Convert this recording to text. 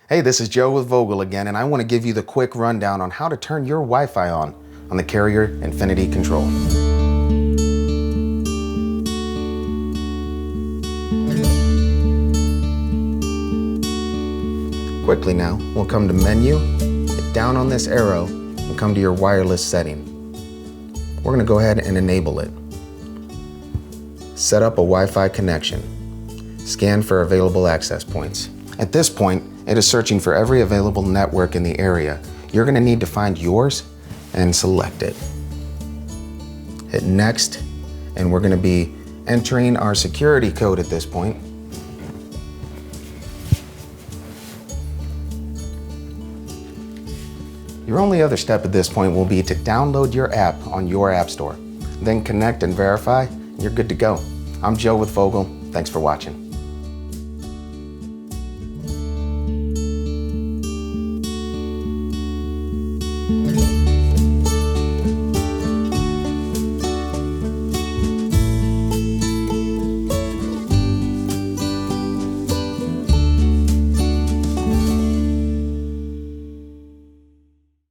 Hey, this is Joe with Vogel again, and I want to give you the quick rundown on how to turn your Wi-Fi on the Carrier Infinity Control. Quickly now, we'll come to Menu, hit down on this arrow, and come to your wireless setting. We're going to go ahead and enable it. Set up a Wi-Fi connection. Scan for available access points. At this point, it is searching for every available network in the area. You're going to need to find yours and select it. Hit Next, and we're going to be entering our security code at this point. Your only other step at this point will be to download your app on your app store. Then connect and verify, and you're good to go. I'm Joe with Vogel. Thanks for watching.